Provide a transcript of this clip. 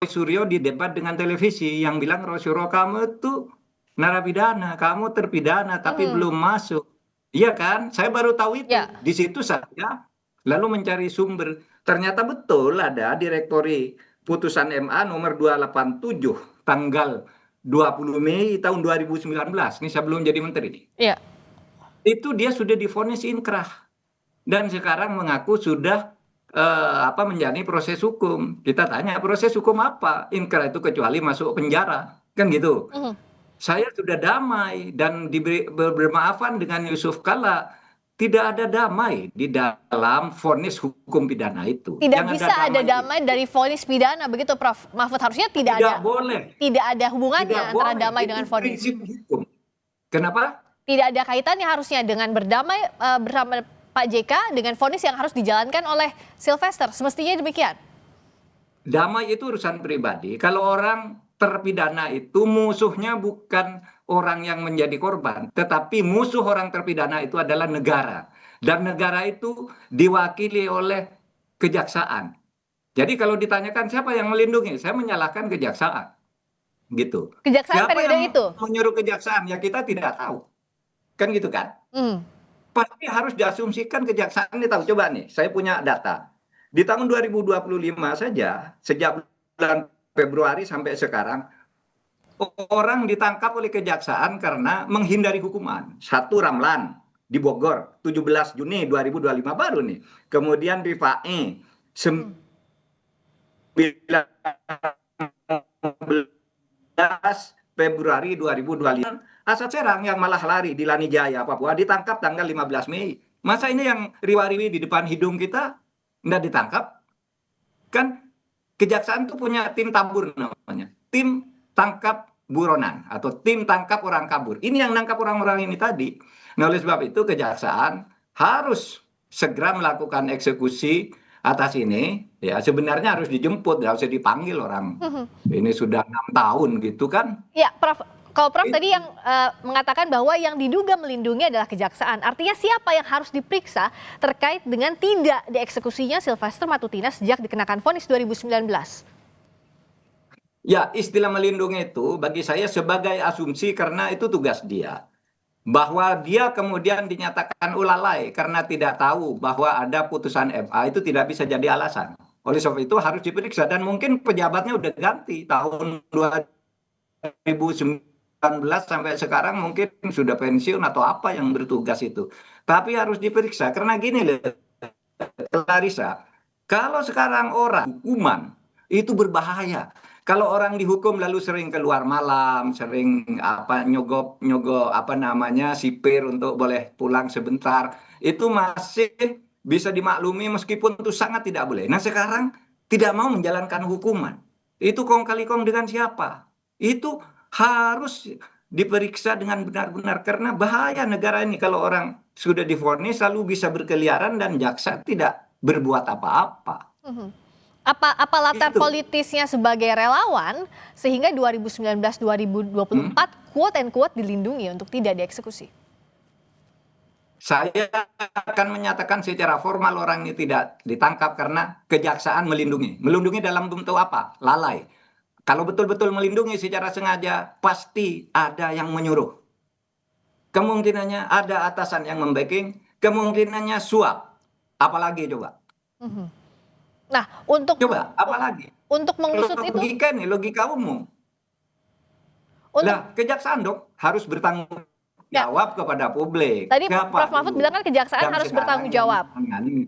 Suryo di debat dengan televisi yang bilang Roy Suryo kamu tuh narapidana, kamu terpidana tapi Mhm. belum masuk. Iya kan? Saya baru tahu itu. Ya. Di situ saya lalu mencari sumber. Ternyata betul ada direktori putusan MA nomor 287 tanggal 20 Mei tahun 2019. Ini sebelum jadi menteri. Iya. Itu dia sudah divonis inkrah dan sekarang mengaku sudah menjalani proses hukum. Kita tanya proses hukum apa? Inkrah itu kecuali masuk penjara, kan gitu. Mhm. Saya sudah damai dan diberi bermaafan dengan Yusuf Kalla. Tidak ada damai di dalam vonis hukum pidana itu. Tidak Yang ada bisa ada damai damai itu dari vonis pidana begitu Prof Mahfud, harusnya tidak boleh, tidak ada hubungannya tidak antara boleh. damai Itu dengan vonis. prinsip hukum. Kenapa? Tidak ada kaitannya harusnya dengan berdamai bersama Pak JK dengan vonis yang harus dijalankan oleh Sylvester. Semestinya demikian. Damai itu urusan pribadi. Kalau orang terpidana itu musuhnya bukan orang yang menjadi korban, tetapi musuh orang terpidana itu adalah negara. Dan negara itu diwakili oleh kejaksaan. Jadi kalau ditanyakan siapa yang melindungi, saya menyalahkan kejaksaan. Gitu. Kejaksaan Siapa periode yang itu. menyuruh kejaksaan? Ya kita tidak tahu. Kan gitu kan? Hmm. Pasti harus diasumsikan kejaksaan ini tahu. Coba nih, saya punya data. Di tahun 2025 saja, sejak bulan Februari sampai sekarang, orang ditangkap oleh kejaksaan karena menghindari hukuman. Satu Ramlan di Bogor, 17 Juni 2025 baru nih. Kemudian Rifae, 19 Februari 2025. Asad Serang yang malah lari di Lanijaya, Papua, ditangkap tanggal 15 Mei. Masa ini yang riwa-riwi di depan hidung kita nggak ditangkap? Kan kejaksaan tuh punya tim tabur namanya. Tim tangkap buronan atau tim tangkap orang kabur. Ini yang nangkap orang-orang ini tadi. Nah, oleh sebab itu kejaksaan harus segera melakukan eksekusi atas ini. Ya, sebenarnya harus dijemput, nggak usah dipanggil orang. Ini sudah 6 tahun gitu kan. Ya, Prof. Kalau Prof Itu. tadi yang mengatakan bahwa yang diduga melindungi adalah kejaksaan. Artinya siapa yang harus diperiksa terkait dengan tidak dieksekusinya Sylvester Matutina sejak dikenakan vonis 2019? Ya, istilah melindungi itu bagi saya sebagai asumsi karena itu tugas dia. Bahwa dia kemudian dinyatakan ulalai karena tidak tahu bahwa ada putusan MA itu tidak bisa jadi alasan. Oleh sebab itu harus diperiksa dan mungkin pejabatnya udah ganti tahun 2019 sampai sekarang mungkin sudah pensiun atau apa yang bertugas itu. Tapi harus diperiksa karena gini loh, Clarissa, kalau sekarang orang hukuman itu berbahaya. Kalau orang dihukum lalu sering keluar malam, sering nyogok nyogok sipir untuk boleh pulang sebentar, itu masih bisa dimaklumi meskipun itu sangat tidak boleh. Nah sekarang tidak mau menjalankan hukuman. Itu kong kali kong dengan siapa? Itu harus diperiksa dengan benar-benar karena bahaya negara ini kalau orang sudah divonis lalu bisa berkeliaran dan jaksa tidak berbuat apa-apa. Apa latar Itu. politisnya sebagai relawan sehingga 2019-2024 quote and quote dilindungi untuk tidak dieksekusi? Saya akan menyatakan secara formal orang ini tidak ditangkap karena kejaksaan melindungi. Melindungi dalam bentuk apa? Lalai. Kalau betul-betul melindungi secara sengaja, pasti ada yang menyuruh. Kemungkinannya ada atasan yang membacking, kemungkinannya suap. Apalagi coba? Nah, untuk Coba, apalagi? mengusut itu, Logika nih, logika umum. Lah, kejaksaan dong harus bertanggung ya, jawab kepada publik. tadi Siapa Prof Mahfud dulu? bilang kan kejaksaan Yang harus sekarang bertanggung yang jawab. menangani.